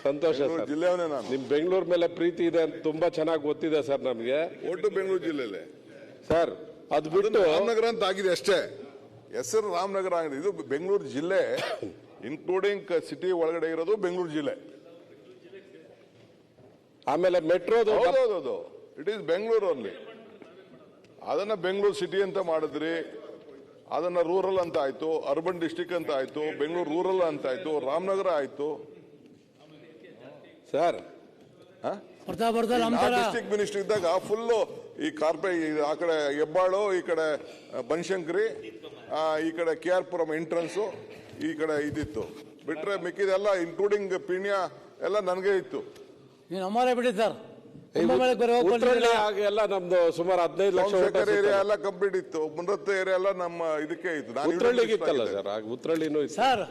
ಸಂತೋಷ sir. ಜಿಲ್ಲೆಯವನೇ ನಾನು. ನಿಮ್ ಬೆಂಗಳೂರು ಮೇಲೆ ಪ್ರೀತಿ ಇದೆ ಅಂತ ತುಂಬಾ ಚೆನ್ನಾಗಿ ಗೊತ್ತಿದೆ ಸರ್ ನಮ್ಗೆ. ಒಟ್ಟು ಬೆಂಗಳೂರು ಜಿಲ್ಲೆಲೆ ಸರ್ ಅದು ಬಿಟ್ಟು ರಾಮನಗರ ಅಂತ ಆಗಿದೆ ಅಷ್ಟೇ, ಹೆಸರು ರಾಮನಗರ ಆಗಿದೆ. ಇದು ಬೆಂಗಳೂರು ಜಿಲ್ಲೆ ಇನ್ಕ್ಲೂಡಿಂಗ್ ಸಿಟಿ ಒಳಗಡೆ ಇರೋದು ಬೆಂಗಳೂರು ಜಿಲ್ಲೆ. ಆಮೇಲೆ ಮೆಟ್ರೋದು ಹೌದೌದು, ಇಟ್ ಈಸ್ ಬೆಂಗಳೂರು ಅಲ್ಲಿ. ಅದನ್ನ ಬೆಂಗಳೂರು ಸಿಟಿ ಅಂತ ಮಾಡಿದ್ರಿ, ಅದನ್ನ ರೂರಲ್ ಅಂತ ಆಯ್ತು, ಅರ್ಬನ್ ಡಿಸ್ಟಿಕ್ ಅಂತ ಆಯ್ತು, ಬೆಂಗಳೂರು ರೂರಲ್ ಅಂತ ಆಯ್ತು, ರಾಮನಗರ ಆಯ್ತು ಸರ್. ಡಿಸ್ಟಿಕ್ ಮಿನಿಸ್ಟರ್ ಇದ್ದಾಗ ಫುಲ್ ಈ ಕಾರ್ಪೊರೇಟ್ ಆ ಕಡೆ ಹೆಬ್ಬಾಳು, ಈ ಕಡೆ ಬನಶಂಕರಿ, ಈ ಕಡೆ KR ಪುರಂ ಎಂಟ್ರೆನ್ಸ್, ಈ ಕಡೆ ಇದಿತ್ತು. ಬಿಟ್ರೆ ಮಿಕ್ಕಿದೆಲ್ಲ ಇನ್ಕ್ಲೂಡಿಂಗ್ ಪೀಣ್ಯ ಎಲ್ಲ ನನಗೆ ಇತ್ತು. ಬಿಡಿ ಸರ್. ಎಲ್ಲ ನಮ್ದು ಸುಮಾರು 15 ಲಕ್ಷ ಏರಿಯಾ ಎಲ್ಲ ಕಂಪ್ಲೀಟ್ ಇತ್ತು. ಮುನ್ನತ್ತ ಏರಿಯಾ ಎಲ್ಲ ನಮ್ಮ ಇದಕ್ಕೆ ಇತ್ತು. ಉತ್ರಳ್ಳಿಗಿತ್ತಲ್ಲ ಸರ್, ಉತ್ರಳ್ಳಿನೂ ಇತ್ತು ಸರ್.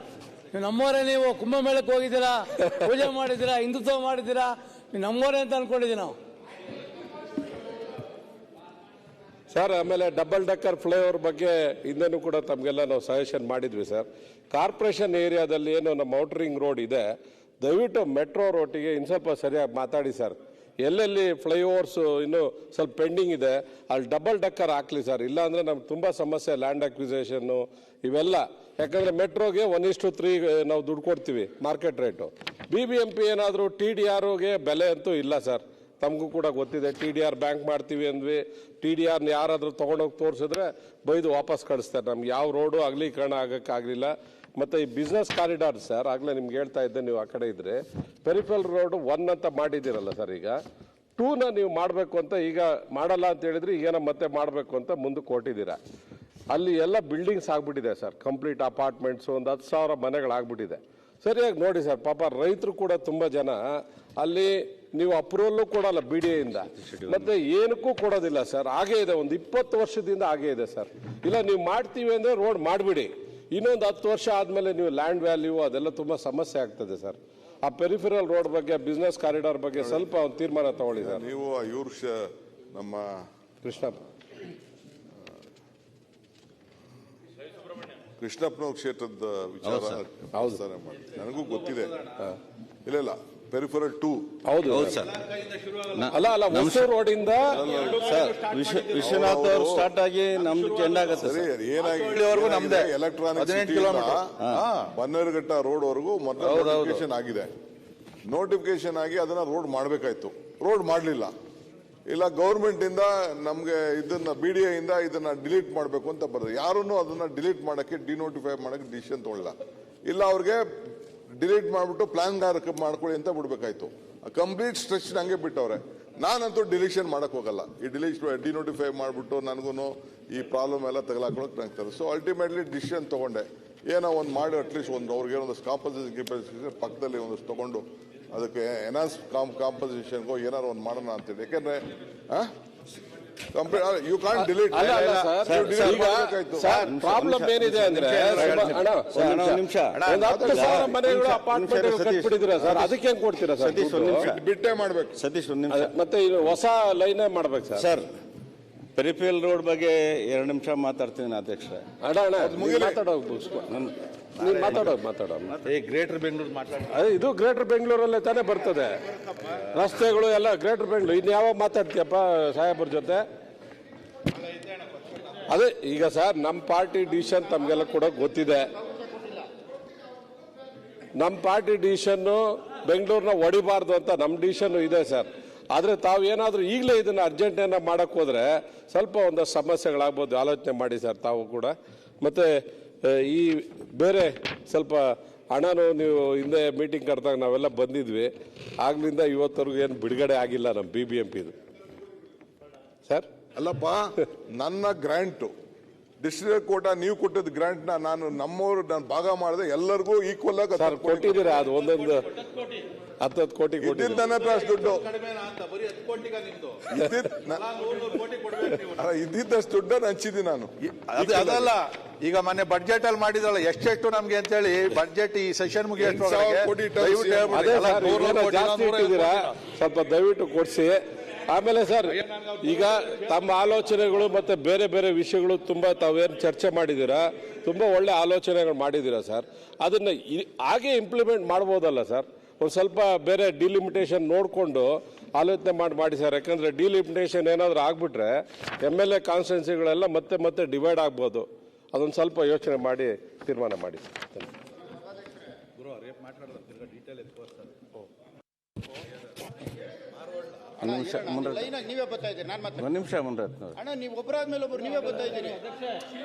ನೀವು ನಮ್ಮವರೇ, ನೀವು ಕುಂಭಮೇಳಕ್ಕೆ ಹೋಗಿದ್ದೀರಾ, ಪೂಜೆ ಮಾಡಿದ್ದೀರಾ, ಹಿಂದುತ್ವ ಮಾಡಿದ್ದೀರಾ, ನೀವು ನಮ್ಮವರೇ ಅಂತ ಅನ್ಕೊಂಡಿದ್ದೀವಿ ನಾವು ಸರ್. ಆಮೇಲೆ ಡಬಲ್ ಡೆಕ್ಕರ್ ಫ್ಲೈಓವರ್ ಬಗ್ಗೆ ಹಿಂದೆನೂ ಕೂಡ ತಮಗೆಲ್ಲ ನಾವು ಸಜೆಷನ್ ಮಾಡಿದ್ವಿ ಸರ್. ಕಾರ್ಪೊರೇಷನ್ ಏರಿಯಾದಲ್ಲಿ ಏನು ನಮ್ಮ ಔಟರಿಂಗ್ ರೋಡ್ ಇದೆ, ದಯವಿಟ್ಟು ಮೆಟ್ರೋ ರೋಟಿಗೆ ಇನ್ನು ಸ್ವಲ್ಪ ಸರಿಯಾಗಿ ಮಾತಾಡಿ ಸರ್. ಎಲ್ಲೆಲ್ಲಿ ಫ್ಲೈಓವರ್ಸ್ ಇನ್ನೂ ಸ್ವಲ್ಪ ಪೆಂಡಿಂಗ್ ಇದೆ ಅಲ್ಲಿ ಡಬಲ್ ಡೆಕ್ಕರ್ ಹಾಕ್ಲಿ ಸರ್. ಇಲ್ಲಾಂದರೆ ನಮ್ಗೆ ತುಂಬ ಸಮಸ್ಯೆ, ಲ್ಯಾಂಡ್ ಅಕ್ವಿಸೇಷನ್ನು ಇವೆಲ್ಲ. ಯಾಕಂದರೆ ಮೆಟ್ರೋಗೆ 1:3 ನಾವು ದುಡ್ಡು ಕೊಡ್ತೀವಿ ಮಾರ್ಕೆಟ್ ರೇಟು. BBMP ಏನಾದರೂ TDRಗೆ ಬೆಲೆ ಅಂತೂ ಇಲ್ಲ ಸರ್. ತಮಗೂ ಕೂಡ ಗೊತ್ತಿದೆ. TDR ಬ್ಯಾಂಕ್ ಮಾಡ್ತೀವಿ ಅಂದ್ವಿ, TDRನ ಯಾರಾದರೂ ತೊಗೊಂಡೋಗಿ ತೋರಿಸಿದ್ರೆ ಬೈದು ವಾಪಸ್ ಕಳಿಸ್ತಾರೆ. ನಮ್ಗೆ ಯಾವ ರೋಡು ಅಗಲೀಕರಣ ಆಗೋಕ್ಕಾಗಲಿಲ್ಲ. ಮತ್ತು ಈ ಬಿಸ್ನೆಸ್ ಕಾರಿಡಾರ್ ಸರ್, ಆಗಲೇ ನಿಮ್ಗೆ ಹೇಳ್ತಾ ಇದ್ದೆ, ನೀವು ಆ ಕಡೆ ಇದ್ದರೆ ಪೆರಿಫೆರಲ್ ರೋಡು 1 ಅಂತ ಮಾಡಿದ್ದೀರಲ್ಲ ಸರ್, ಈಗ 2ನ ನೀವು ಮಾಡಬೇಕು ಅಂತ ಈಗ ಮಾಡಲ್ಲ ಅಂತ ಹೇಳಿದ್ರೆ ಈಗೇನೋ ಮತ್ತೆ ಮಾಡಬೇಕು ಅಂತ ಮುಂದಕ್ಕೆ ಕೊಟ್ಟಿದ್ದೀರಾ. ಅಲ್ಲಿ ಎಲ್ಲ ಬಿಲ್ಡಿಂಗ್ಸ್ ಆಗ್ಬಿಟ್ಟಿದೆ ಸರ್, ಕಂಪ್ಲೀಟ್ ಅಪಾರ್ಟ್ಮೆಂಟ್ಸು, ಒಂದು 10,000 ಮನೆಗಳಾಗ್ಬಿಟ್ಟಿದೆ. ಸರಿಯಾಗಿ ನೋಡಿ ಸರ್. ಪಾಪ ರೈತರು ಕೂಡ ತುಂಬ ಜನ ಅಲ್ಲಿ ನೀವು ಅಪ್ರೂವಲ್ಲು ಕೊಡಲ್ಲ BDAಯಿಂದ, ಮತ್ತೆ ಏನಕ್ಕೂ ಕೊಡೋದಿಲ್ಲ ಸರ್. ಹಾಗೇ ಇದೆ, ಒಂದು 20 ವರ್ಷದಿಂದ ಹಾಗೇ ಇದೆ ಸರ್. ಇಲ್ಲ ನೀವು ಮಾಡ್ತೀವಿ ಅಂದರೆ ರೋಡ್ ಮಾಡಿಬಿಡಿ, ಇನ್ನೊಂದು 10 ವರ್ಷ ಆದಮೇಲೆ ನೀವು ಲ್ಯಾಂಡ್ ವ್ಯಾಲ್ಯೂ ಅದೆಲ್ಲ ತುಂಬ ಸಮಸ್ಯೆ ಆಗ್ತದೆ ಸರ್. ಆ ಪೆರಿಫೆರಲ್ ರೋಡ್ ಬಗ್ಗೆ, ಬಿಸ್ನೆಸ್ ಕಾರಿಡಾರ್ ಬಗ್ಗೆ ಸ್ವಲ್ಪ ಒಂದು ತೀರ್ಮಾನ ತಗೊಳ್ಳಿ ಸರ್. ನೀವು ನಮ್ಮ ಕೃಷ್ಣಪ್ಪನವ್ರ ಕ್ಷೇತ್ರದ ವಿಚಾರ ಮಾಡಿ ನನಗೂ ಗೊತ್ತಿದೆ. ಇಲ್ಲ ಪೆರಿಫೆರಲ್ 2 ಹೌದು ಸರ್. ಅಲ್ಲ ಹೊಸೂರು ರೋಡಿಂದ ವಿಶ್ವನಾಥ್ ಅವರು ಸ್ಟಾರ್ಟ್ ಆಗಿ ನಮ್ದು ಎಂಡ್ ಆಗುತ್ತೆ. ಏನಾಗಿದೆ, ಎಲೆಕ್ಟ್ರಾನಿಕ್ ಬನ್ನರ್ಘಟ್ಟ ರೋಡ್ ವರೆಗೂ ಮೊದಲು ನೋಟಿಫಿಕೇಶನ್ ಆಗಿದೆ. ನೋಟಿಫಿಕೇಶನ್ ಆಗಿ ಅದನ್ನ ರೋಡ್ ಮಾಡಬೇಕಾಯ್ತು, ರೋಡ್ ಮಾಡಲಿಲ್ಲ. ಇಲ್ಲ ಗೌರ್ಮೆಂಟ್ ಇಂದ ನಮ್ಗೆ ಇದನ್ನ BDA ಇಂದ ಇದನ್ನ ಡಿಲೀಟ್ ಮಾಡಬೇಕು ಅಂತ ಬರ್ತದೆ. ಯಾರನ್ನು ಅದನ್ನ ಡಿಲೀಟ್ ಮಾಡಕ್ಕೆ, ಡಿನೋಟಿಫೈ ಮಾಡಕ್ಕೆ ಡಿಸಿಷನ್ ತಗೊಳ್ಳಿಲ್ಲ. ಇಲ್ಲ ಅವ್ರಿಗೆ ಡಿಲೀಟ್ ಮಾಡ್ಬಿಟ್ಟು ಪ್ಲಾನ್ ಮಾಡ್ಕೊಳ್ಳಿ ಅಂತ ಬಿಡ್ಬೇಕಾಯ್ತು. ಕಂಪ್ಲೀಟ್ ಸ್ಟ್ರೆಚ್ ಹಂಗೆ ಬಿಟ್ಟವ್ರೆ. ನಾನಂತೂ ಡಿಲೀಷನ್ ಮಾಡಕ್ ಹೋಗಲ್ಲ. ಈ ಡಿನೋಟಿಫೈ ಮಾಡ್ಬಿಟ್ಟು ನನಗೂ ಈ ಪ್ರಾಬ್ಲಮ್ ಎಲ್ಲ ತಗಲಾಕೊಳಕ್ ಆಗ್ತದೆ. ಸೊ ಅಲ್ಟಿಮೇಟ್ಲಿ ಡಿಸಿಷನ್ ತಗೊಂಡೆ, ಏನೋ ಒಂದು ಮಾಡಿ ಅಟ್ಲೀಸ್ಟ್ ಒಂದು ಅವ್ರಿಗೆ ಒಂದಷ್ಟು ಕಾಂಪನ್ಸೇಷನ್ ಪಕ್ಕದಲ್ಲಿ ಒಂದಷ್ಟು ತಗೊಂಡು ಅದಕ್ಕೆ ಎನ್ಹಾನ್ಸ್ ಕಾಂಪನ್ಸೇಷನ್ಗೋ ಏನಾರು ಒಂದು ಮಾಡೋಣ ಅಂತೇಳಿ. ಯಾಕೆಂದ್ರೆ ಯು ಕಾಂಟ್ ಡಿಲೀಟ್. ಪ್ರಾಬ್ಲಮ್ ಏನಿದೆ ಅಂದ್ರೆ ಮನೆಗಳು ಅಪಾರ್ಟ್ಮೆಂಟ್ ಕಟ್ಬಿಟ್ಟಿದ್ದೀರಾ ಸರ್, ಅದಕ್ಕೆ ಕೊಡ್ತೀರಾ ಸರ್? ಬಿಟ್ಟೆ ಮಾಡ್ಬೇಕು ಸತೀಶ್ ಒಂದು ನಿಮಿಷ. ಮತ್ತೆ ಹೊಸ ಲೈನೇ ಮಾಡ್ಬೇಕು ಸರ್. ಸರ್ ಪೆರಿಫೆರಲ್ ರೋಡ್ ಬಗ್ಗೆ 2 ನಿಮಿಷ ಮಾತಾಡ್ತೀನಿ ಅಧ್ಯಕ್ಷ. ಮಾತಾಡೋ ಗ್ರೇಟರ್ ಬೆಂಗಳೂರು ಮಾತಾಡ. ಇದು ಗ್ರೇಟರ್ ಬೆಂಗಳೂರಲ್ಲೇ ತಾನೇ ಬರ್ತದೆ, ರಸ್ತೆಗಳು ಎಲ್ಲ ಗ್ರೇಟರ್ ಬೆಂಗಳೂರು. ಇನ್ನು ಯಾವಾಗ ಮಾತಾಡ್ತೀಯಪ್ಪ ಸಾಹೇಬ್ರ ಜೊತೆ? ಅದೇ ಈಗ ಸರ್ ನಮ್ಮ ಪಾರ್ಟಿ ಡಿಸಿಷನ್ ತಮಗೆಲ್ಲ ಕೂಡ ಗೊತ್ತಿದೆ. ನಮ್ಮ ಪಾರ್ಟಿ ಡಿಸಿಷನ್ನು ಬೆಂಗಳೂರನ್ನ ಹೊಡಿಬಾರ್ದು ಅಂತ ನಮ್ಮ ಡಿಸಿಷನ್ ಇದೆ ಸರ್. ಆದರೆ ತಾವು ಏನಾದರೂ ಈಗಲೇ ಇದನ್ನು ಅರ್ಜೆಂಟೇನ ಮಾಡೋಕ್ಕೆ ಹೋದರೆ ಸ್ವಲ್ಪ ಒಂದಷ್ಟು ಸಮಸ್ಯೆಗಳಾಗ್ಬೋದು. ಆಲೋಚನೆ ಮಾಡಿ ಸರ್ ತಾವು ಕೂಡ. ಮತ್ತು ಈ ಬೇರೆ ಸ್ವಲ್ಪ ಹಣನೂ ನೀವು ಹಿಂದೆ ಮೀಟಿಂಗ್ ಕರೆದಾಗ ನಾವೆಲ್ಲ ಬಂದಿದ್ವಿ, ಆಗ್ಲಿಂದ ಇವತ್ತವರೆಗೂ ಏನು ಬಿಡುಗಡೆ ಆಗಿಲ್ಲ ನಮ್ಮ BBMPದು ಸರ್. ಅಲ್ಲಪ್ಪ, ನನ್ನ ಗ್ರಾಂಟು ಡಿಸ್ಟ್ರಿಕ್ಟ್ ಕೋಟ ನೀವು ಕೊಟ್ಟಿದ್ದ ಗ್ರಾಂಟ್ ನಾನು ನಮ್ಮವರು ನಾನು ಭಾಗ ಮಾಡಿದೆ, ಎಲ್ಲರಿಗೂ ಈಕ್ವಲ್ ಆಗಿ ಕೊಟ್ಟಿದ್ದೀರಾ. ಅದು ಒಂದೊಂದು 10 ಕೋಟಿ ನನ್ನ ಹತ್ರ ಅಷ್ಟು ದುಡ್ಡು ಇದ್ದಿದ್ದಷ್ಟು ದುಡ್ಡನ್ನು ಹಂಚಿದ್ದೀನಿ ನಾನು. ಅದಲ್ಲ, ಈಗ ಮೊನ್ನೆ ಬಡ್ಜೆಟ್ ಅಲ್ಲಿ ಮಾಡಿದ್ರಲ್ಲ ಎಷ್ಟೆಷ್ಟು ನಮ್ಗೆ ಅಂತ ಹೇಳಿ ಬಡ್ಜೆಟ್ ಈ ಸೆಷನ್ ಸ್ವಲ್ಪ ದಯವಿಟ್ಟು ಕೊಡಿಸಿ. ಆಮೇಲೆ ಸರ್, ಈಗ ತಮ್ಮ ಆಲೋಚನೆಗಳು ಮತ್ತೆ ಬೇರೆ ಬೇರೆ ವಿಷಯಗಳು ತುಂಬಾ ತಾವೇನು ಚರ್ಚೆ ಮಾಡಿದ್ದೀರಾ, ತುಂಬಾ ಒಳ್ಳೆ ಆಲೋಚನೆಗಳು ಮಾಡಿದ್ದೀರಾ ಸರ್. ಅದನ್ನ ಹಾಗೆ ಇಂಪ್ಲಿಮೆಂಟ್ ಮಾಡ್ಬೋದಲ್ಲ ಸರ್? ಒಂದು ಸ್ವಲ್ಪ ಬೇರೆ ಡಿಲಿಮಿಟೇಷನ್ ನೋಡಿಕೊಂಡು ಆಲೋಚನೆ ಮಾಡಿ ಸರ್. ಯಾಕಂದ್ರೆ ಡಿಲಿಮಿಟೇಷನ್ ಏನಾದರೂ ಆಗ್ಬಿಟ್ರೆ MLA ಕಾನ್ಸ್ಟಿಟ್ಯೂನ್ಸಿಗಳೆಲ್ಲ ಮತ್ತೆ ಡಿವೈಡ್ ಆಗ್ಬೋದು. ಅದೊಂದು ಸ್ವಲ್ಪ ಯೋಚನೆ ಮಾಡಿ ತೀರ್ಮಾನ ಮಾಡಿ ಸರ್. ನೀವೇ ಬರ್ತಾ ಇದ್ದೀರಿ, ನಾನು ಮತ್ತೆ ಒಂದು ನಿಮಿಷ ಮುಂದೆ ಅಣ್ಣ, ನೀವು ಒಬ್ಬರಾದ್ಮೇಲೆ ಒಬ್ರು ನೀವೇ ಬರ್ತಾ ಇದ್ದೀರಿ.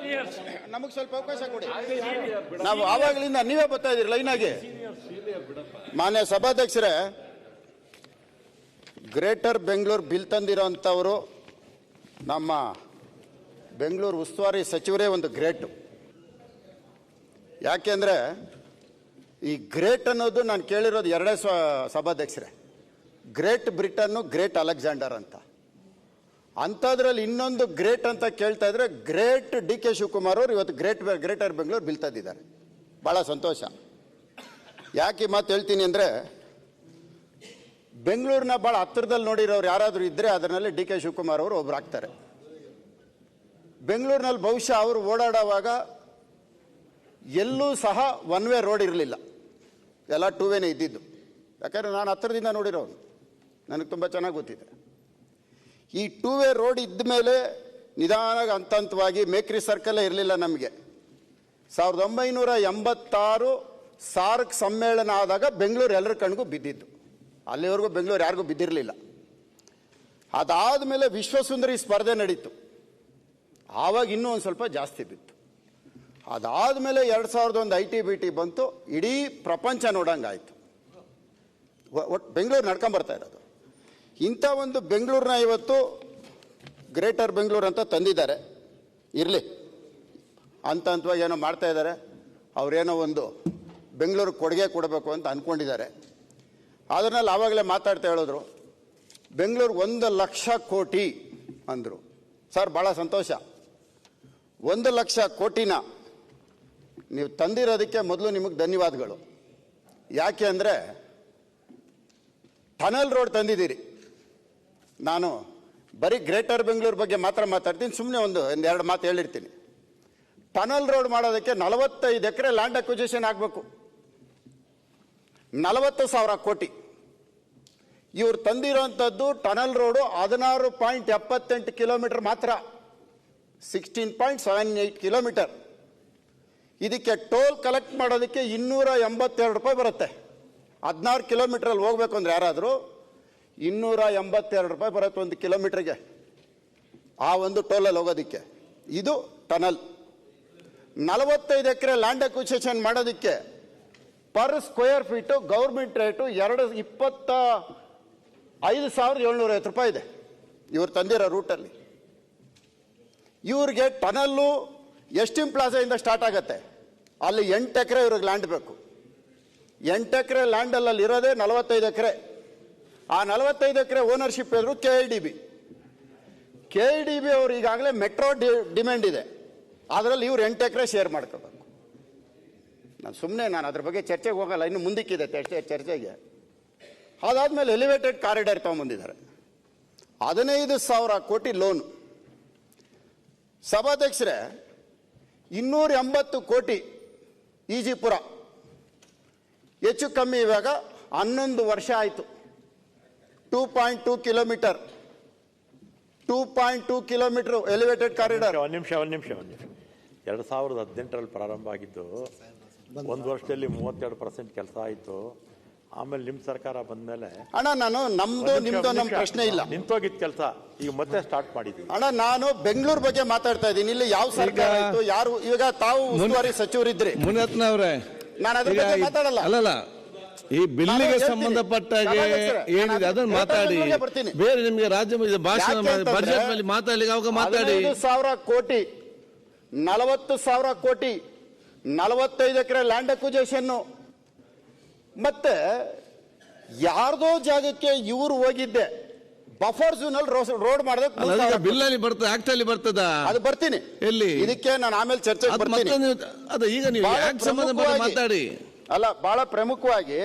ನಮಗೆ ಸ್ವಲ್ಪ ಅವಕಾಶ ಕೊಡಿ. ನಾವು ಆವಾಗಲಿಂದ ನೀವೇ ಬರ್ತಾ ಇದ್ದೀರಿ ಲೈನಾಗಿ. ಮಾನ್ಯ ಸಭಾಧ್ಯಕ್ಷರೇ, ಗ್ರೇಟರ್ ಬೆಂಗಳೂರು ಬಿಲ್ ತಂದಿರೋಂಥವರು ನಮ್ಮ ಬೆಂಗಳೂರು ಉಸ್ತುವಾರಿ ಸಚಿವರೇ ಒಂದು ಗ್ರೇಟು. ಯಾಕೆಂದರೆ ಈ ಗ್ರೇಟ್ ಅನ್ನೋದು ನಾನು ಕೇಳಿರೋದು ಎರಡೇ ಸಭಾಧ್ಯಕ್ಷರೇ. ಗ್ರೇಟ್ ಬ್ರಿಟನ್ನು, ಗ್ರೇಟ್ ಅಲೆಕ್ಸಾಂಡರ್ ಅಂತ. ಅಂಥದ್ರಲ್ಲಿ ಇನ್ನೊಂದು ಗ್ರೇಟ್ ಅಂತ ಕೇಳ್ತಾ ಇದ್ರೆ ಗ್ರೇಟ್ DK ಶಿವಕುಮಾರ್ ಅವರು ಇವತ್ತು ಗ್ರೇಟರ್ ಬೆಂಗಳೂರು ಬಿಲ್ ತಂದಿದ್ದಾರೆ. ಭಾಳ ಸಂತೋಷ. ಯಾಕೆ ಈ ಮಾತು ಹೇಳ್ತೀನಿ ಅಂದರೆ, ಬೆಂಗಳೂರಿನ ಭಾಳ ಹತ್ತಿರದಲ್ಲಿ ನೋಡಿರೋರು ಯಾರಾದರೂ ಇದ್ದರೆ ಅದರಲ್ಲಿ DK ಶಿವಕುಮಾರ್ ಅವರು ಒಬ್ರು ಆಗ್ತಾರೆ. ಬೆಂಗಳೂರಿನಲ್ಲಿ ಬಹುಶಃ ಅವರು ಓಡಾಡುವಾಗ ಎಲ್ಲೂ ಸಹ ಒನ್ ವೇ ರೋಡ್ ಇರಲಿಲ್ಲ, ಎಲ್ಲ 2 ವೇನೇ ಇದ್ದಿದ್ದು. ಯಾಕಂದರೆ ನಾನು ಹತ್ತಿರದಿಂದ ನೋಡಿರೋನು, ನನಗೆ ತುಂಬ ಚೆನ್ನಾಗಿ ಗೊತ್ತಿದೆ. ಈ 2 ವೇ ರೋಡ್ ಇದ್ದ ಮೇಲೆ ನಿಧಾನವಾಗಿ ಹಂತವಾಗಿ ಮೇಕ್ರಿ ಸರ್ಕಲ್ಲೇ ಇರಲಿಲ್ಲ ನಮಗೆ. 1986 ಸಾರ್ಕ್ ಸಮ್ಮೇಳನ ಆದಾಗ ಬೆಂಗಳೂರು ಎಲ್ಲರ ಕಣ್ಗೂ ಬಿದ್ದಿದ್ದು. ಅಲ್ಲಿವರೆಗೂ ಬೆಂಗಳೂರು ಯಾರಿಗೂ ಬಿದ್ದಿರಲಿಲ್ಲ. ಅದಾದಮೇಲೆ ವಿಶ್ವಸುಂದರಿ ಸ್ಪರ್ಧೆ ನಡೀತು, ಆವಾಗ ಇನ್ನೂ ಒಂದು ಸ್ವಲ್ಪ ಜಾಸ್ತಿ ಬಿತ್ತು. ಅದಾದಮೇಲೆ 2001 IT-BT ಬಂತು, ಇಡೀ ಪ್ರಪಂಚ ನೋಡಂಗಾಯಿತು. ಒಟ್ಟು ಬೆಂಗಳೂರು ನಡ್ಕೊಂಬರ್ತಾ ಇರೋದು. ಇಂಥ ಒಂದು ಬೆಂಗಳೂರನ್ನ ಇವತ್ತು ಗ್ರೇಟರ್ ಬೆಂಗಳೂರು ಅಂತ ತಂದಿದ್ದಾರೆ. ಇರಲಿ, ಹಂತವಾಗಿ ಏನೋ ಮಾಡ್ತಾ ಇದ್ದಾರೆ. ಅವರೇನೋ ಒಂದು ಬೆಂಗಳೂರು ಕೊಡುಗೆ ಕೊಡಬೇಕು ಅಂತ ಅಂದ್ಕೊಂಡಿದ್ದಾರೆ. ಅದರಲ್ಲಿ ಆವಾಗಲೇ ಮಾತಾಡ್ತಾ ಹೇಳಿದ್ರು, ಬೆಂಗಳೂರು 1 ಲಕ್ಷ ಕೋಟಿ ಅಂದರು. ಸರ್, ಭಾಳ ಸಂತೋಷ. 1 ಲಕ್ಷ ಕೋಟಿನ ನೀವು ತಂದಿರೋದಕ್ಕೆ ಮೊದಲು ನಿಮಗೆ ಧನ್ಯವಾದಗಳು. ಯಾಕೆ ಅಂದರೆ ಟನಲ್ ರೋಡ್ ತಂದಿದ್ದೀರಿ. ನಾನು ಬರೀ ಗ್ರೇಟರ್ ಬೆಂಗಳೂರು ಬಗ್ಗೆ ಮಾತ್ರ ಮಾತಾಡ್ತೀನಿ, ಸುಮ್ಮನೆ ಒಂದೆರಡು ಮಾತು ಹೇಳಿರ್ತೀನಿ. ಟನಲ್ ರೋಡ್ ಮಾಡೋದಕ್ಕೆ 45 ಎಕರೆ ಲ್ಯಾಂಡ್ ಅಕ್ವಿಜಿಷನ್ ಆಗಬೇಕು, 40,000 ಕೋಟಿ. ಇವ್ರು ತಂದಿರೋಂಥದ್ದು ಟನಲ್ ರೋಡು 16.78 ಕಿಲೋಮೀಟರ್ ಮಾತ್ರ, 16.78 ಕಿಲೋಮೀಟರ್. ಇದಕ್ಕೆ ಟೋಲ್ ಕಲೆಕ್ಟ್ ಮಾಡೋದಕ್ಕೆ 282 ರೂಪಾಯಿ ಬರುತ್ತೆ. 16 ಕಿಲೋಮೀಟ್ರಲ್ಲಿ ಹೋಗ್ಬೇಕು ಅಂದ್ರೆ ಯಾರಾದರೂ 282 ರೂಪಾಯಿ ಬರುತ್ತೆ ಒಂದು ಕಿಲೋಮೀಟ್ರಿಗೆ, ಆ ಒಂದು ಟೋಲಲ್ಲಿ ಹೋಗೋದಕ್ಕೆ. ಇದು ಟನಲ್. 45 ಎಕರೆ ಲ್ಯಾಂಡ್ ಅಕ್ವಿಜಿಷನ್ ಮಾಡೋದಕ್ಕೆ per square feet government rate 25,750 ರೂಪಾಯಿ ಇದೆ ಇವ್ರು ತಂದಿರೋ ರೂಟಲ್ಲಿ. ಇವ್ರಿಗೆ ಟನಲ್ಲು ಎಸ್ಟಿಮ್ ಪ್ಲಾಜಾಯಿಂದ ಸ್ಟಾರ್ಟ್ ಆಗುತ್ತೆ. ಅಲ್ಲಿ 8 ಎಕರೆ ಇವ್ರಿಗೆ ಲ್ಯಾಂಡ್ ಬೇಕು. 8 ಎಕರೆ ಲ್ಯಾಂಡಲ್ಲಿ ಇರೋದೇ 45 ಎಕರೆ. ಆ 45 ಎಕರೆ ಓನರ್ಶಿಪ್ ಇದ್ರು KIDB ಅವರು ಈಗಾಗಲೇ ಮೆಟ್ರೋ ಡಿಮ್ಯಾಂಡ್ ಇದೆ, ಅದರಲ್ಲಿ ಇವ್ರು 8 ಎಕರೆ ಶೇರ್ ಮಾಡ್ಕೋಬೇಕು. ನಾನು ಅದ್ರ ಬಗ್ಗೆ ಚರ್ಚೆಗೆ ಹೋಗಲ್ಲ, ಇನ್ನು ಮುಂದಕ್ಕಿದೆ ಚರ್ಚೆಗೆ. ಅದಾದಮೇಲೆ ಎಲಿವೇಟೆಡ್ ಕಾರಿಡಾರ್ ತೊಗೊಂಬಂದಿದ್ದಾರೆ, 15,000 ಕೋಟಿ ಲೋನು. ಸಭಾಧ್ಯಕ್ಷರೇ, 280 ಕೋಟಿ ಈಜಿಪುರ, ಹೆಚ್ಚು ಕಮ್ಮಿ ಇವಾಗ 11 ವರ್ಷ ಆಯಿತು. 2.2 ಕಿಲೋಮೀಟರ್ 2.2 ಕಿಲೋಮೀಟರ್ ಎಲಿವೇಟೆಡ್ ಕಾರಿಡಾರ್. ಒಂದು ನಿಮಿಷ 2018ರಲ್ಲಿ ಪ್ರಾರಂಭ ಆಗಿದ್ದು, 1 ವರ್ಷದಲ್ಲಿ 32% ಕೆಲಸ ಆಯಿತು. ಆಮೇಲೆ ನಿಮ್ಮ ಸರ್ಕಾರ ಬಂದ್ಮೇಲೆ ಅಣ್ಣ, ನಾನು ನಮ್ದು ನಿಮ್ದು ನಮ್ಮ ಪ್ರಶ್ನೆ ಇಲ್ಲ, ನಿಂತೋಗಿದ್ದ ಕೆಲಸ ಈಗ ಮತ್ತೆ ಸ್ಟಾರ್ಟ್ ಮಾಡಿದ್ದೀವಿ. ಅಣ್ಣ, ನಾನು ಬೆಂಗಳೂರು ಬಗ್ಗೆ ಮಾತಾಡ್ತಾ ಇದ್ದೀನಿ. ಇಲ್ಲಿ ಯಾವ ಸರ್ಕಾರ ಆಯ್ತು, ಯಾರು ಇವಾಗ ತಾವು ಉಸ್ತುವಾರಿ ಸಚಿವರಿದ್ರಿ. ಮುನಿರತ್ನ ಅವರೇ, ನಾನು ಅದ್ರ ಬಗ್ಗೆ ಮಾತಾಡಲ್ಲ. ಅಲ್ಲಲ್ಲ, ಈ ಬಿಲ್ಲಿಗೆ ಸಂಬಂಧಪಟ್ಟಾಗೆ ಏನಿದೆ ಅದನ್ನು ಮಾತಾಡಿ. ಬೇರೆ ನಿಮಗೆ ರಾಜ್ಯ ಭಾಷಣ ಬಜೆಟ್ ಮೇಲೆ ಮಾತಾಡ್ಲಿಕ್ಕೆ ಅವಾಗ ಮಾತಾಡಿ. 15,000 ಕೋಟಿ, 40,000 ಕೋಟಿ, 45 ಎಕರೆ ಲ್ಯಾಂಡ್ ಅಕ್ವಿಜಿಷನ್. ಮತ್ತೆ ಯಾರ್ದೋ ಜಾಗಕ್ಕೆ ಇವರು ಹೋಗಿದ್ದೆ ಬಫರ್ ಝೋನ್ ಅಲ್ಲಿ ರೋಡ್ ಮಾಡೋದಕ್ಕೆ ಬಿಲ್ ಅಲ್ಲಿ ಬರ್ತದೆ, ಆಕ್ಟ್ ಅಲ್ಲಿ ಬರ್ತದ. ಅದು ಬರ್ತೀನಿ ಎಲ್ಲಿ ಇದಕ್ಕೆ ನಾನು ಆಮೇಲೆ ಚರ್ಚೆ ಬರ್ತೀನಿ. ಅದು ಈಗ ನೀವು ಸಂಬಂಧ ಮಾತಾಡಿ. ಅಲ್ಲ, ಬಹಳ ಪ್ರಮುಖವಾಗಿ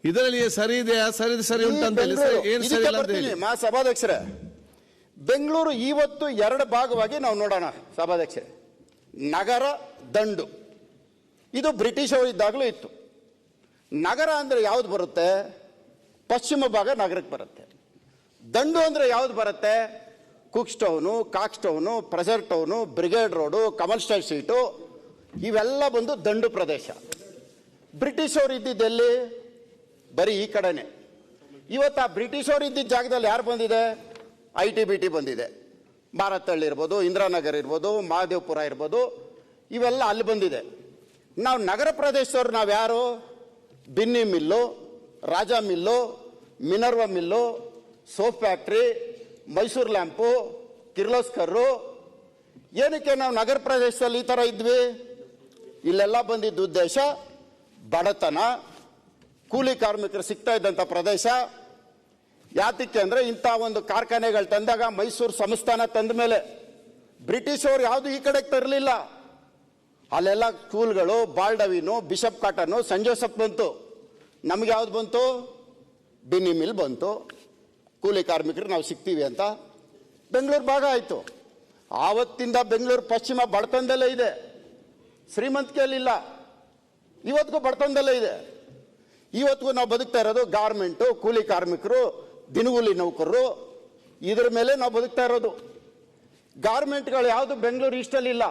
ಇದರಲ್ಲಿ ಸರಿ ಇದೆಯಾ ಸರಿ ಉಂಟಂತ ಹೇಳಿ ಏನು ಸರಿ ಇಲ್ಲ ಅಂತ ಹೇಳಿ. ಸಭಾಧ್ಯಕ್ಷರೇ, ಬೆಂಗಳೂರು ಇವತ್ತು ಎರಡು ಭಾಗವಾಗಿ ನಾವು ನೋಡೋಣ ಸಭಾಧ್ಯಕ್ಷರೇ. ನಗರ, ದಂಡು. ಇದು ಬ್ರಿಟಿಷ್ ಅವರಿದ್ದಾಗಲೂ ಇತ್ತು. ನಗರ ಅಂದ್ರೆ ಯಾವ್ದು ಬರುತ್ತೆ? ಪಶ್ಚಿಮ ಭಾಗ ನಗರಕ್ಕೆ ಬರುತ್ತೆ. ದಂಡು ಅಂದ್ರೆ ಯಾವ್ದು ಬರುತ್ತೆ? Cooke Town, Cox Town, Fraser Town, Brigade Road, Commercial Street, ಇವೆಲ್ಲ ಬಂದು ದಂಡು ಪ್ರದೇಶ. ಬ್ರಿಟಿಷ್ ಅವರು ಇದ್ದಿದ್ದೆಲ್ಲಿ? ಬರೀ ಈ ಕಡೆನೆ. ಇವತ್ತು ಆ ಬ್ರಿಟಿಷ್ ಅವರು ಇದ್ದಿದ್ದ ಜಾಗದಲ್ಲಿ ಯಾರು ಬಂದಿದೆ? ITBT ಬಂದಿದೆ. ಭಾರತಹಳ್ಳಿ ಇರ್ಬೋದು, ಇಂದಿರಾನಗರ್ ಇರ್ಬೋದು, ಮಹದೇವಪುರ ಇರ್ಬೋದು, ಇವೆಲ್ಲ ಅಲ್ಲಿ ಬಂದಿದೆ. ನಾವು ನಗರ ಪ್ರದೇಶದವ್ರು ನಾವು ಯಾರು? Binny mill, Raja mill, Minerva mill, soap factory, Mysore lamp, Kirloskar. ಏನಕ್ಕೆ ನಾವು ನಗರ ಪ್ರದೇಶದಲ್ಲಿ ಈ ಥರ ಇದ್ವಿ? ಇಲ್ಲೆಲ್ಲ ಬಂದಿದ್ದ ಉದ್ದೇಶ ಬಡತನ, ಕೂಲಿ ಕಾರ್ಮಿಕರು ಸಿಗ್ತಾ ಇದ್ದಂಥ ಪ್ರದೇಶ. ಯಾತಕ್ಕೆ ಅಂದರೆ ಇಂಥ ಒಂದು ಕಾರ್ಖಾನೆಗಳು ತಂದಾಗ ಮೈಸೂರು ಸಂಸ್ಥಾನ ತಂದ ಮೇಲೆ ಬ್ರಿಟಿಷ್ ಅವರು ಯಾವುದು ಈ ಕಡೆಗೆ ತರಲಿಲ್ಲ. ಅಲ್ಲೆಲ್ಲ ಸ್ಕೂಲ್ಗಳು, ಬಾಲ್ಡವಿನು, ಬಿಷಪ್ ಕಾಟನ್ನು, ಸಂಟ್ ಜೋಸೆಫ್ ಬಂತು. ನಮ್ಗೆ ಯಾವ್ದು ಬಂತು? ಬಿನ್ನಿ ಮಿಲ್ ಬಂತು. ಕೂಲಿ ಕಾರ್ಮಿಕರು ನಾವು ಸಿಗ್ತೀವಿ ಅಂತ ಬೆಂಗಳೂರು ಭಾಗ ಆಯಿತು. ಆವತ್ತಿಂದ ಬೆಂಗಳೂರು ಪಶ್ಚಿಮ ಬಡತನದಲ್ಲೇ ಇದೆ, ಶ್ರೀಮಂತಿಕೆಯಲ್ಲಿಲ್ಲ. ಇವತ್ತಿಗೂ ಬಡತನದಲ್ಲೇ ಇದೆ. ಇವತ್ತಿಗೂ ನಾವು ಬದುಕ್ತಾ ಇರೋದು ಗಾರ್ಮೆಂಟು, ಕೂಲಿ ಕಾರ್ಮಿಕರು, ದಿನಗೂಲಿ ನೌಕರರು, ಇದ್ರ ಮೇಲೆ ನಾವು ಬದುಕ್ತಾ ಇರೋದು. ಗಾರ್ಮೆಂಟ್ಗಳು ಯಾವುದು ಬೆಂಗಳೂರು ಈಸ್ಟಲ್ಲಿ ಇಲ್ಲ.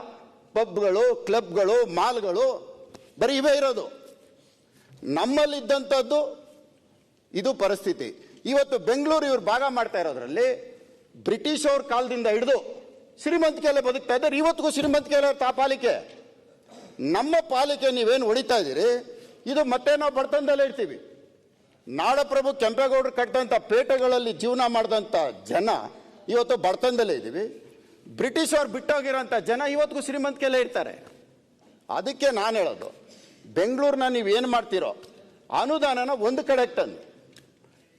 ಪಬ್ಗಳು, ಕ್ಲಬ್ಗಳು, ಮಾಲ್ಗಳು ಬರೀ ಇವೇ ಇರೋದು. ನಮ್ಮಲ್ಲಿದ್ದಂಥದ್ದು ಇದು ಪರಿಸ್ಥಿತಿ. ಇವತ್ತು ಬೆಂಗಳೂರು ಇವ್ರು ಭಾಗ ಮಾಡ್ತಾ ಇರೋದ್ರಲ್ಲಿ ಬ್ರಿಟಿಷ್ ಅವ್ರ ಕಾಲದಿಂದ ಹಿಡಿದು ಶ್ರೀಮಂತಿಕೆಯಲ್ಲೇ ಬದುಕ್ತಾ ಇದ್ದಾರೆ. ಇವತ್ತಿಗೂ ಶ್ರೀಮಂತಿಕೆಯಲ್ಲ ಪಾಲಿಕೆ. ನಮ್ಮ ಪಾಲಿಕೆ ನೀವೇನು ಹೊಡಿತಾ ಇದ್ದೀರಿ, ಇದು ಮತ್ತೆ ನಾವು ಬಡತನದಲ್ಲೇ ಇರ್ತೀವಿ. ನಾಡಪ್ರಭು ಕೆಂಪೇಗೌಡರು ಕಟ್ಟಿದಂಥ ಪೇಟೆಗಳಲ್ಲಿ ಜೀವನ ಮಾಡಿದಂಥ ಜನ ಇವತ್ತು ಬಡತನದಲ್ಲೇ ಇದ್ದೀವಿ. ಬ್ರಿಟಿಷ್ ಅವ್ರು ಬಿಟ್ಟೋಗಿರೋಂಥ ಜನ ಇವತ್ತಿಗೂ ಶ್ರೀಮಂತಿಕೆಯಲ್ಲೇ ಇರ್ತಾರೆ. ಅದಕ್ಕೆ ನಾನು ಹೇಳೋದು, ಬೆಂಗಳೂರನ್ನ ನೀವು ಏನು ಮಾಡ್ತೀರೋ ಅನುದಾನನ ಒಂದು ಕಡೆಗೆ ತಂದು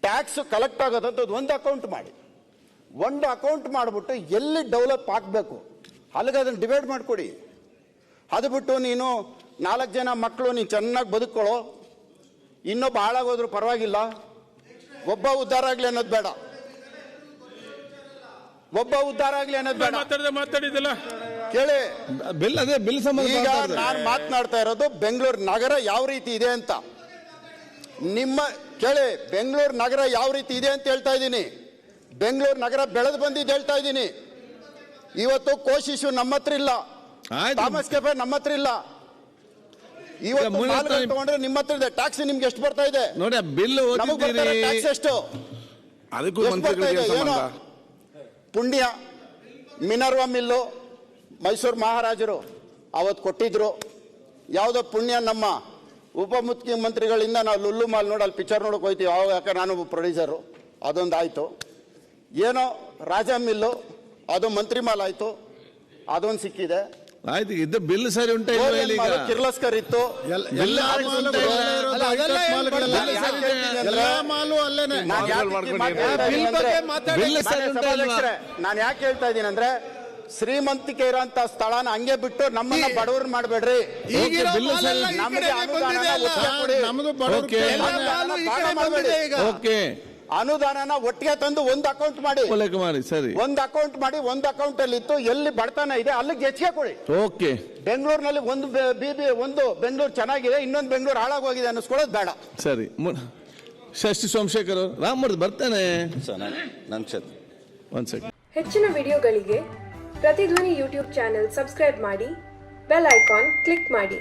ಟ್ಯಾಕ್ಸ್ ಕಲೆಕ್ಟ್ ಆಗೋದಂಥದ್ದು ಒಂದು ಅಕೌಂಟ್ ಮಾಡಿ. ಒಂದು ಅಕೌಂಟ್ ಮಾಡಿಬಿಟ್ಟು ಎಲ್ಲಿ ಡೆವಲಪ್ ಆಗಬೇಕು ಅಲ್ಲಿಗೆ ಅದನ್ನು ಡಿವೈಡ್ ಮಾಡಿಕೊಡಿ. ಅದು ಬಿಟ್ಟು ನೀನು 4 ಜನ ಮಕ್ಕಳು ನೀನು ಚೆನ್ನಾಗಿ ಬದುಕೊಳ್ಳೋ, ಇನ್ನೊಬ್ಬ ಹಾಳಾಗೋದ್ರು ಪರವಾಗಿಲ್ಲ, ಒಬ್ಬ ಉದ್ಧಾರ ಆಗಲಿ ಅನ್ನೋದು ಬೇಡ. ಒಬ್ಬ ಉದ್ಧಾರ ಆಗಲಿ ಅನ್ನೋದು ಬೇಡ. ಮಾತಾಡಿದಿಲ್ಲ ಕೇಳಿ, ಬಿಲ್ ಸಂಬಂಧ ಈಗ ನಾನು ಮಾತನಾಡ್ತಾ ಇರೋದು ಬೆಂಗಳೂರು ನಗರ ಯಾವ ರೀತಿ ಇದೆ ಅಂತ. ನಿಮ್ಮ ಕೇಳಿ, ಬೆಂಗಳೂರು ನಗರ ಯಾವ ರೀತಿ ಇದೆ ಅಂತ ಹೇಳ್ತಾ ಇದ್ದೀನಿ. ಬೆಂಗಳೂರು ನಗರ ಬೆಳೆದು ಬಂದಿದ್ದು ಹೇಳ್ತಾ ಇದ್ದೀನಿ. ಇವತ್ತು ಕೋಶಿಶು ನಮ್ಮ ಹತ್ರ ಇಲ್ಲ, ಥಾಮಸ್ ಕೆಫೆ ನಮ್ಮ ಹತ್ರ ಇಲ್ಲ. ಇವತ್ತು ತಗೊಂಡ್ರೆ ನಿಮ್ಮ ಹತ್ರ ಇದೆ. ಟ್ಯಾಕ್ಸ್ ನಿಮ್ಗೆ ಎಷ್ಟು ಬರ್ತಾ ಇದೆ ನೋಡಿ? ಬಿಲ್ ಟ್ಯಾಕ್ಸ್ ಎಷ್ಟು ಬರ್ತಾ ಇದೆ? ಏನೋ ಪುಣ್ಯ ಮಿನರ್ವಾ ಮಿಲ್ಲು ಮೈಸೂರು ಮಹಾರಾಜರು ಅವತ್ತು ಕೊಟ್ಟಿದ್ರು. ಯಾವುದೋ ಪುಣ್ಯ ನಮ್ಮ ಉಪಮುಖ್ಯಮಂತ್ರಿಗಳಿಂದ ನಾವು ಲುಲ್ಲು ಮಾಲ್ ನೋಡಿ ಅಲ್ಲಿ ಪಿಕ್ಚರ್ ನೋಡೋಕೆ ಹೋಗ್ತೀವಿ. ಅವಾಗ ಯಾಕೆ ನಾನು ಪ್ರೊಡ್ಯೂಸರು, ಅದೊಂದು ಆಯಿತು. ಏನೋ ರಾಜ ಮಿಲ್ಲು ಅದು ಮಂತ್ರಿ ಮಾಲ್ ಆಯಿತು, ಅದೊಂದು ಸಿಕ್ಕಿದೆ. ಆಯ್ತು, ಇದು ಬಿಲ್ ಸರಿ ಉಂಟಾ? ಕಿರ್ಲಸ್ಕರ್ ಇತ್ತು. ನಾನು ಯಾಕೆ ಹೇಳ್ತಾ ಇದ್ದೀನಿ ಅಂದ್ರೆ, ಶ್ರೀಮಂತಿಕೆ ಇರೋಂತ ಸ್ಥಳನ ಹಂಗೆ ಬಿಟ್ಟು ನಮ್ಮನ್ನ ಬಡವ್ರನ್ನ ಮಾಡಬೇಡ್ರಿ. ಅನುದಾನನ ಒಟ್ಟಿಗೆ ತಂದು ಒಂದು ಅಕೌಂಟ್ ಮಾಡಿ, ಸರಿ, ಒಂದು ಅಕೌಂಟ್ ಮಾಡಿ. ಒಂದು ಅಕೌಂಟ್ ಅಲ್ಲಿ ಇತ್ತು ಎಲ್ಲಿ ಬಡತನ ಇದೆ ಅಲ್ಲಿಗೆ ಹೆಚ್ಚಿಗೆ ಕೊಡಿ. ಓಕೆ. ಬೆಂಗಳೂರಿನಲ್ಲಿ ಒಂದು ಬೆಂಗಳೂರು ಚೆನ್ನಾಗಿದೆ, ಇನ್ನೊಂದು ಬೆಂಗಳೂರು ಹಾಳಾಗೋಗಿದೆ ಅನ್ನಿಸ್ಕೊಳ್ಳೋದು ಬೇಡ. ಸರಿ. ಷಷ್ಠಿ ಸೋಮಶೇಖರ್ ರಾಮಮೂರ್ತಿ ಬರ್ತಾನೆ. ಒಂದ್ ಸೆಕೆಂಡ್. ಹೆಚ್ಚಿನ ವಿಡಿಯೋಗಳಿಗೆ ಪ್ರತಿಧ್ವನಿ ಯೂಟ್ಯೂಬ್ ಚಾನೆಲ್ ಸಬ್ಸ್ಕ್ರೈಬ್ ಮಾಡಿ, ಬೆಲ್ ಐಕಾನ್ ಕ್ಲಿಕ್ ಮಾಡಿ.